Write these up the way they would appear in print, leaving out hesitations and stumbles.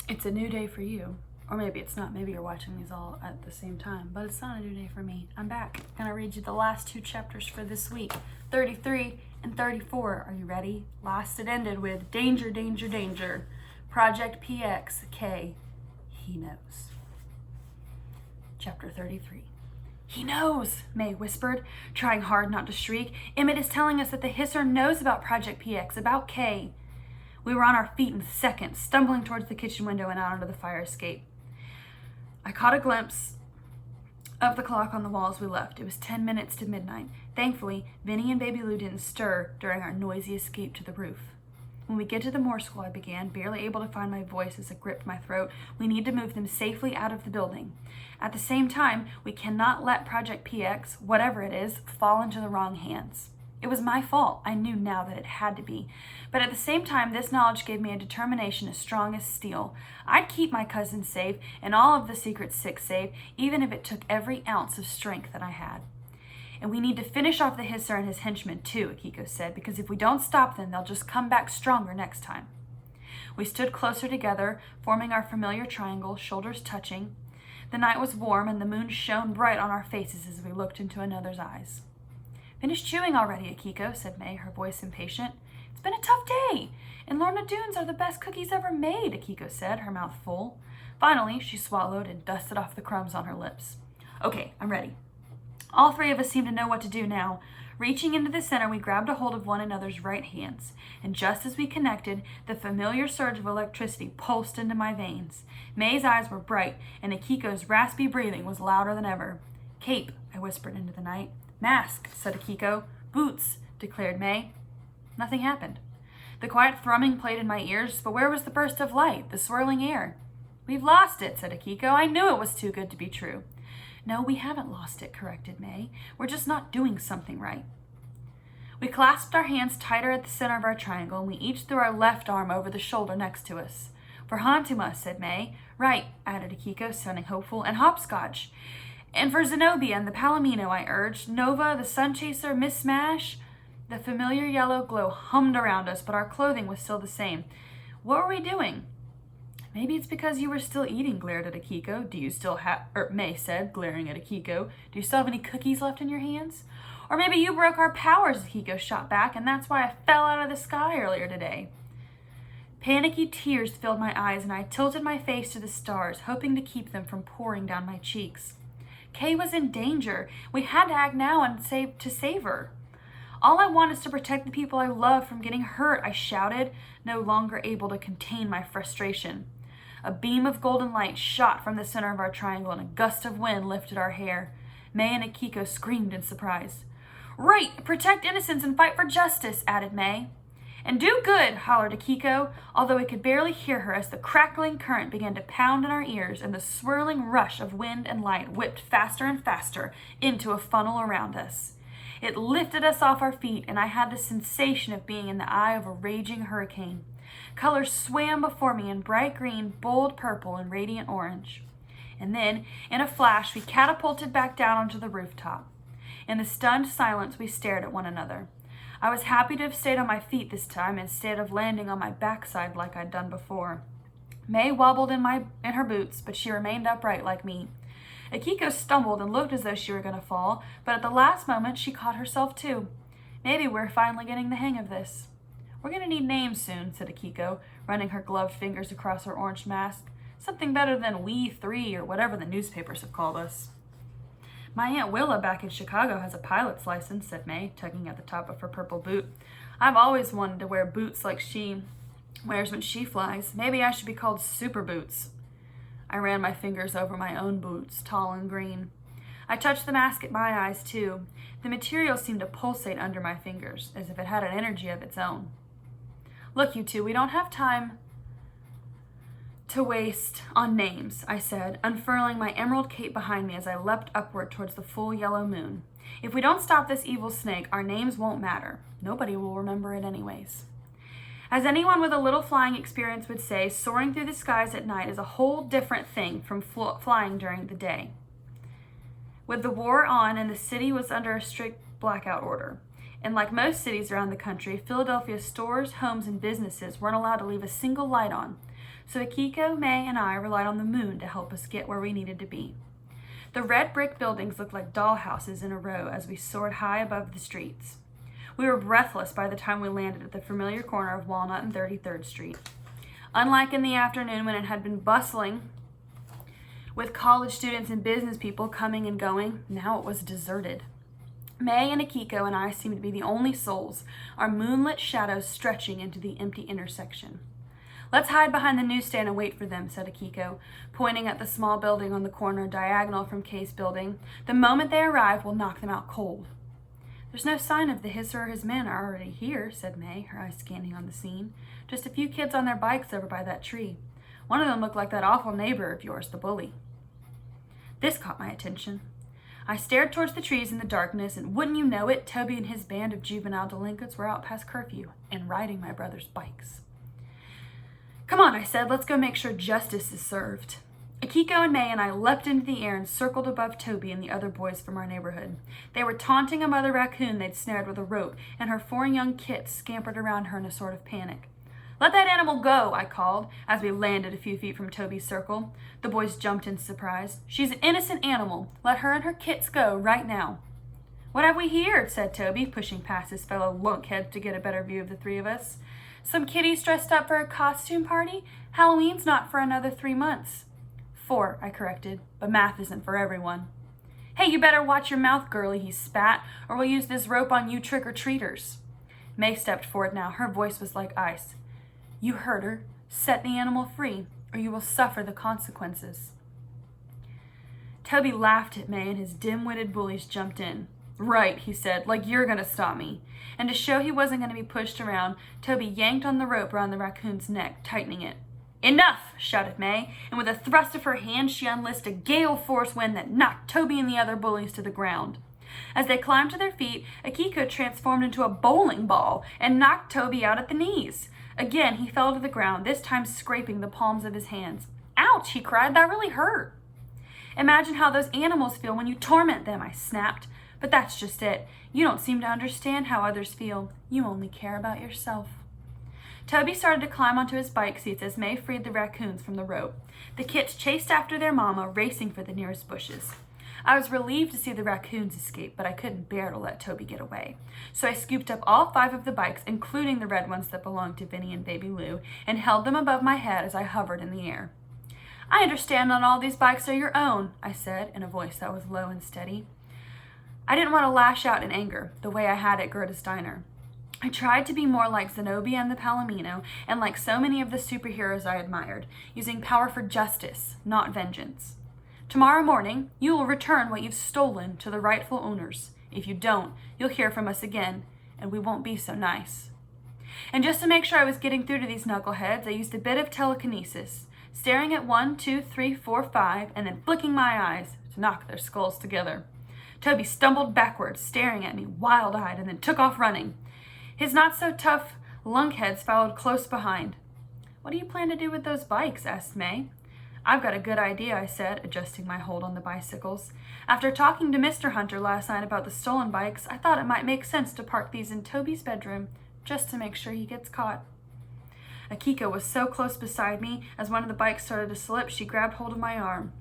It's a new day for you. Or maybe it's not. Maybe you're watching these all at the same time. But it's not a new day for me. I'm back. I'm going to read you the last two chapters for this week. 33 and 34. Are you ready? Last it ended with Danger, Danger, Danger. Project PX, K. He knows. Chapter 33. He knows, May whispered, trying hard not to shriek. Emmett is telling us that the Hisser knows about Project PX, about Kay. We were on our feet in seconds, stumbling towards the kitchen window and out onto the fire escape. I caught a glimpse of the clock on the wall as we left. It was 10 minutes to midnight. Thankfully, Vinny and Baby Lou didn't stir during our noisy escape to the roof. When we get to the Moore School, I began, barely able to find my voice as it gripped my throat. We need to move them safely out of the building. At the same time, we cannot let Project PX, whatever it is, fall into the wrong hands. It was my fault. I knew now that it had to be. But at the same time, this knowledge gave me a determination as strong as steel. I'd keep my cousin safe and all of the Secret Six safe, even if it took every ounce of strength that I had. And we need to finish off the Hisser and his henchmen too, Akiko said, because if we don't stop them, they'll just come back stronger next time. We stood closer together, forming our familiar triangle, shoulders touching. The night was warm and the moon shone bright on our faces as we looked into another's eyes. Finished chewing already, Akiko, said May, her voice impatient. It's been a tough day, and Lorna Doones are the best cookies ever made, Akiko said, her mouth full. Finally, she swallowed and dusted off the crumbs on her lips. Okay, I'm ready. All three of us seemed to know what to do now. Reaching into the center, we grabbed a hold of one another's right hands, and just as we connected, the familiar surge of electricity pulsed into my veins. May's eyes were bright, and Akiko's raspy breathing was louder than ever. Cape, I whispered into the night. Mask, said Akiko. Boots, declared May. Nothing happened. The quiet thrumming played in my ears, but where was the burst of light, the swirling air? We've lost it, said Akiko. I knew it was too good to be true. No, we haven't lost it, corrected May. We're just not doing something right. We clasped our hands tighter at the center of our triangle, and we each threw our left arm over the shoulder next to us. For Hantuma, said May. Right, added Akiko, sounding hopeful, and hopscotch. And for Zenobia and the Palomino, I urged. Nova, the Sun Chaser, Miss Smash. The familiar yellow glow hummed around us, but our clothing was still the same. What were we doing? Maybe it's because you were still eating, glared at Akiko. Do you still have, May said, glaring at Akiko. Do you still have any cookies left in your hands? Or maybe you broke our powers, Akiko shot back, and that's why I fell out of the sky earlier today. Panicky tears filled my eyes, and I tilted my face to the stars, hoping to keep them from pouring down my cheeks. Kay was in danger. We had to act now and save her. All I want is to protect the people I love from getting hurt, I shouted, no longer able to contain my frustration. A beam of golden light shot from the center of our triangle, and a gust of wind lifted our hair. May and Akiko screamed in surprise. Right, protect innocence and fight for justice, added May. And do good, hollered Akiko, although we could barely hear her as the crackling current began to pound in our ears and the swirling rush of wind and light whipped faster and faster into a funnel around us. It lifted us off our feet, and I had the sensation of being in the eye of a raging hurricane. Colors swam before me in bright green, bold purple, and radiant orange. And then, in a flash, we catapulted back down onto the rooftop. In the stunned silence, we stared at one another. I was happy to have stayed on my feet this time instead of landing on my backside like I'd done before. May wobbled in her boots, but she remained upright like me. Akiko stumbled and looked as though she were going to fall, but at the last moment she caught herself too. Maybe we're finally getting the hang of this. We're going to need names soon, said Akiko, running her gloved fingers across her orange mask. Something better than We Three or whatever the newspapers have called us. My Aunt Willa back in Chicago has a pilot's license, said May, tugging at the top of her purple boot. I've always wanted to wear boots like she wears when she flies. Maybe I should be called Super Boots. I ran my fingers over my own boots, tall and green. I touched the mask at my eyes, too. The material seemed to pulsate under my fingers, as if it had an energy of its own. Look, you two, we don't have time to waste on names, I said, unfurling my emerald cape behind me as I leapt upward towards the full yellow moon. If we don't stop this evil snake, our names won't matter. Nobody will remember it anyways. As anyone with a little flying experience would say, soaring through the skies at night is a whole different thing from flying during the day. With the war on and the city was under a strict blackout order, and like most cities around the country, Philadelphia's stores, homes, and businesses weren't allowed to leave a single light on. so Akiko, May, and I relied on the moon to help us get where we needed to be. The red brick buildings looked like dollhouses in a row as we soared high above the streets. We were breathless by the time we landed at the familiar corner of Walnut and 33rd Street. Unlike in the afternoon when it had been bustling with college students and business people coming and going, now it was deserted. May and Akiko and I seemed to be the only souls, our moonlit shadows stretching into the empty intersection. "Let's hide behind the newsstand and wait for them," said Akiko, pointing at the small building on the corner diagonal from Kay's building. "The moment they arrive, we'll knock them out cold." "There's no sign of the Hisser or his men are already here," said May, her eyes scanning on the scene. "Just a few kids on their bikes over by that tree. One of them looked like that awful neighbor of yours, the bully." This caught my attention. I stared towards the trees in the darkness, and wouldn't you know it, Toby and his band of juvenile delinquents were out past curfew and riding my brother's bikes. "Come on," I said, "let's go make sure justice is served." Akiko and May and I leapt into the air and circled above Toby and the other boys from our neighborhood. They were taunting a mother raccoon they'd snared with a rope, and her 4 young kits scampered around her in a sort of panic. "Let that animal go," I called, as we landed a few feet from Toby's circle. The boys jumped in surprise. "She's an innocent animal. Let her and her kits go right now." "What have we here?" said Toby, pushing past his fellow lunkheads to get a better view of the 3 of us. "Some kiddies dressed up for a costume party? Halloween's not for another 3 months. 4, I corrected, but math isn't for everyone. "Hey, you better watch your mouth, girlie," he spat, "or we'll use this rope on you trick-or-treaters." May stepped forward now. Her voice was like ice. "You heard her. Set the animal free, or you will suffer the consequences." Toby laughed at May, and his dim-witted bullies jumped in. "Right," he said, "like you're going to stop me." And to show he wasn't going to be pushed around, Toby yanked on the rope around the raccoon's neck, tightening it. "Enough!" shouted May, and with a thrust of her hand, she unleashed a gale-force wind that knocked Toby and the other bullies to the ground. As they climbed to their feet, Akiko transformed into a bowling ball and knocked Toby out at the knees. Again, he fell to the ground, this time scraping the palms of his hands. "Ouch!" he cried. "That really hurt." "Imagine how those animals feel when you torment them," I snapped. "But that's just it. You don't seem to understand how others feel. You only care about yourself." Toby started to climb onto his bike seats as May freed the raccoons from the rope. The kits chased after their mama, racing for the nearest bushes. I was relieved to see the raccoons escape, but I couldn't bear to let Toby get away. So I scooped up all 5 of the bikes, including the red ones that belonged to Vinny and Baby Lou, and held them above my head as I hovered in the air. "I understand not all these bikes are your own," I said in a voice that was low and steady. I didn't want to lash out in anger, the way I had at Gerda's diner. I tried to be more like Zenobia and the Palomino, and like so many of the superheroes I admired, using power for justice, not vengeance. "Tomorrow morning, you will return what you've stolen to the rightful owners. If you don't, you'll hear from us again, and we won't be so nice." And just to make sure I was getting through to these knuckleheads, I used a bit of telekinesis, staring at 1, 2, 3, 4, 5, and then flicking my eyes to knock their skulls together. Toby stumbled backwards, staring at me wild-eyed, and then took off running. His not-so-tough lunkheads followed close behind. "What do you plan to do with those bikes?" asked May. "I've got a good idea," I said, adjusting my hold on the bicycles. "After talking to Mr. Hunter last night about the stolen bikes, I thought it might make sense to park these in Toby's bedroom, just to make sure he gets caught." Akiko was so close beside me, as one of the bikes started to slip, she grabbed hold of my arm.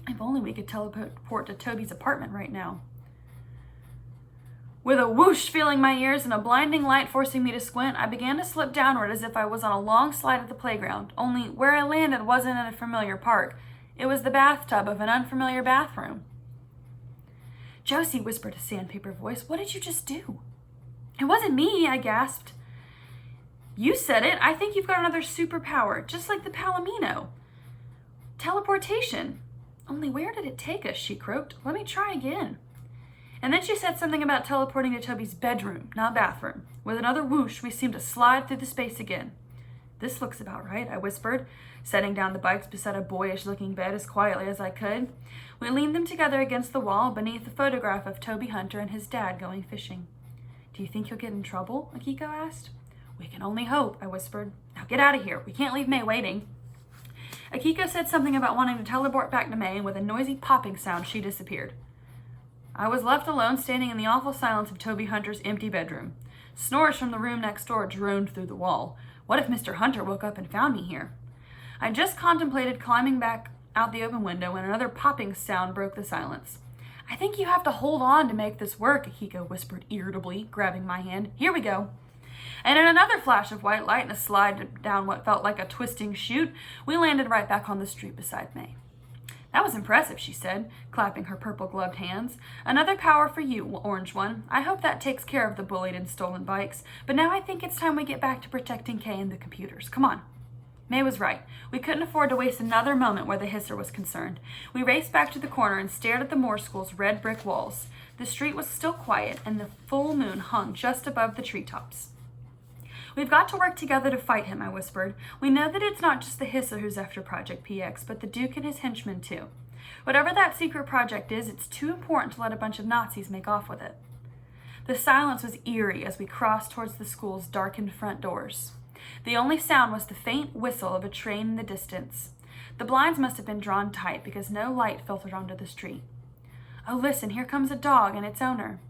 If only we could teleport to Toby's apartment right now. With a whoosh filling my ears and a blinding light forcing me to squint, I began to slip downward as if I was on a long slide at the playground, only where I landed wasn't in a familiar park. It was the bathtub of an unfamiliar bathroom. "Josie," whispered a sandpaper voice, "what did you just do?" "It wasn't me," I gasped. "You said it. I think you've got another superpower, just like the Palomino. Teleportation. Only where did it take us?" she croaked. "Let me try again." And then she said something about teleporting to Toby's bedroom, not bathroom. With another whoosh, we seemed to slide through the space again. "This looks about right," I whispered, setting down the bikes beside a boyish-looking bed as quietly as I could. We leaned them together against the wall beneath the photograph of Toby Hunter and his dad going fishing. "Do you think you'll get in trouble?" Akiko asked. "We can only hope," I whispered. "Now get out of here. We can't leave May waiting." Akiko said something about wanting to teleport back to May, and with a noisy popping sound, she disappeared. I was left alone, standing in the awful silence of Toby Hunter's empty bedroom. Snores from the room next door droned through the wall. What if Mr. Hunter woke up and found me here? I just contemplated climbing back out the open window when another popping sound broke the silence. I think you have to hold on to make this work, Akiko whispered irritably, grabbing my hand. Here we go. And in another flash of white light and a slide down what felt like a twisting chute, we landed right back on the street beside May. That was impressive, she said, clapping her purple-gloved hands. Another power for you, Orange One. I hope that takes care of the bullied and stolen bikes, but now I think it's time we get back to protecting Kay and the computers. Come on. May was right. We couldn't afford to waste another moment where the hisser was concerned. We raced back to the corner and stared at the Moore School's red brick walls. The street was still quiet, and the full moon hung just above the treetops. We've got to work together to fight him, I whispered. We know that it's not just the hisser who's after Project PX, but the Duke and his henchmen too. Whatever that secret project is, it's too important to let a bunch of Nazis make off with it. The silence was eerie as we crossed towards the school's darkened front doors. The only sound was the faint whistle of a train in the distance. The blinds must have been drawn tight because no light filtered onto the street. Oh, listen, here comes a dog and its owner.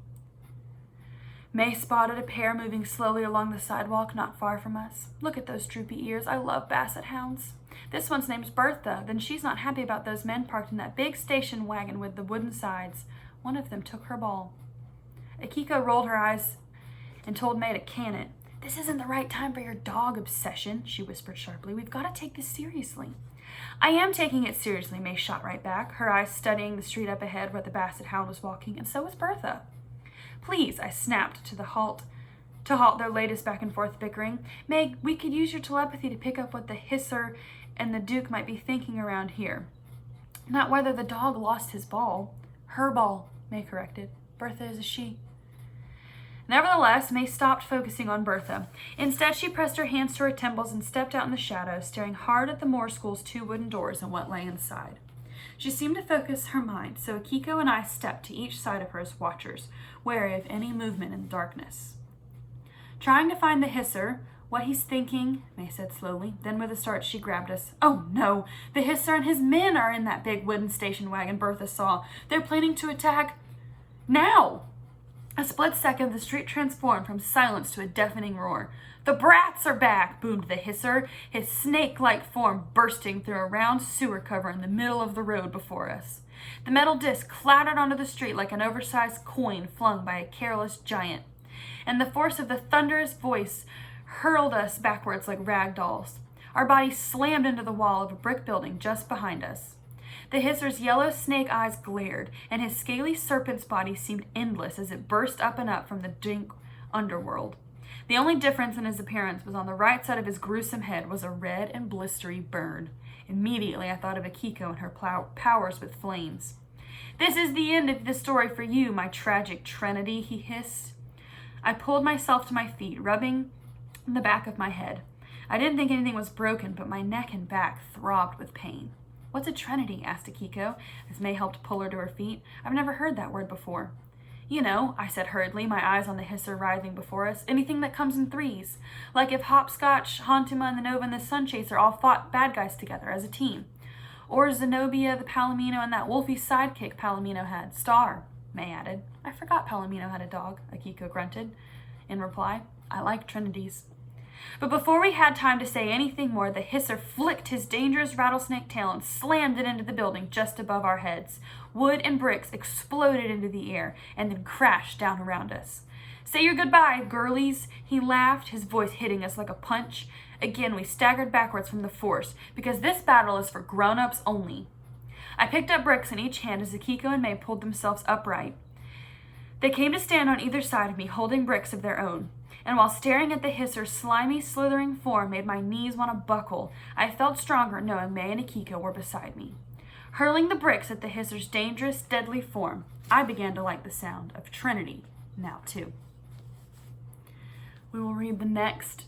May spotted a pair moving slowly along the sidewalk not far from us. Look at those droopy ears. I love basset hounds. This one's name's Bertha. Then she's not happy about those men parked in that big station wagon with the wooden sides. One of them took her ball. Akiko rolled her eyes and told May to can it. This isn't the right time for your dog obsession, she whispered sharply. We've got to take this seriously. I am taking it seriously, May shot right back, her eyes studying the street up ahead where the basset hound was walking, and so was Bertha. Please, I snapped to halt their latest back and forth bickering. Meg, we could use your telepathy to pick up what the hisser and the Duke might be thinking around here. Not whether the dog lost his ball. Her ball, May corrected. Bertha is a she. Nevertheless, May stopped focusing on Bertha. Instead, she pressed her hands to her temples and stepped out in the shadows, staring hard at the Moore School's 2 wooden doors and what lay inside. She seemed to focus her mind, so Akiko and I stepped to each side of her as watchers, wary of any movement in the darkness. Trying to find the hisser, what he's thinking, May said slowly. Then with a start, she grabbed us. Oh no, the hisser and his men are in that big wooden station wagon Bertha saw. They're planning to attack now. A split second, the street transformed from silence to a deafening roar. The brats are back, boomed the hisser, his snake-like form bursting through a round sewer cover in the middle of the road before us. The metal disc clattered onto the street like an oversized coin flung by a careless giant, and the force of the thunderous voice hurled us backwards like rag dolls. Our bodies slammed into the wall of a brick building just behind us. The hisser's yellow snake eyes glared, and his scaly serpent's body seemed endless as it burst up and up from the dank underworld. The only difference in his appearance was on the right side of his gruesome head was a red and blistery burn. Immediately I thought of Akiko and her powers with flames. This is the end of the story for you, my tragic Trinity, he hissed. I pulled myself to my feet, rubbing the back of my head. I didn't think anything was broken, but my neck and back throbbed with pain. What's a trinity? Asked Akiko, as May helped pull her to her feet. I've never heard that word before. You know, I said hurriedly, my eyes on the hisser writhing before us. Anything that comes in threes. Like if Hopscotch, Hantuma, and the Nova and the Sunchaser all fought bad guys together as a team. Or Zenobia, the Palomino, and that wolfy sidekick Palomino had. Star, May added. I forgot Palomino had a dog, Akiko grunted. In reply, I like trinities. But before we had time to say anything more, the hisser flicked his dangerous rattlesnake tail and slammed it into the building just above our heads. Wood and bricks exploded into the air and then crashed down around us. Say your goodbye, girlies, he laughed, his voice hitting us like a punch. Again, we staggered backwards from the force, because this battle is for grown-ups only. I picked up bricks in each hand as Akiko and May pulled themselves upright. They came to stand on either side of me, holding bricks of their own. And while staring at the hisser's slimy, slithering form made my knees want to buckle, I felt stronger knowing May and Akiko were beside me. Hurling the bricks at the hisser's dangerous, deadly form, I began to like the sound of Trinity now too. We will read the next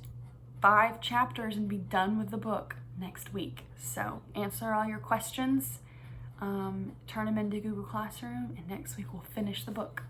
5 chapters and be done with the book next week. So answer all your questions, turn them into Google Classroom, and next week we'll finish the book.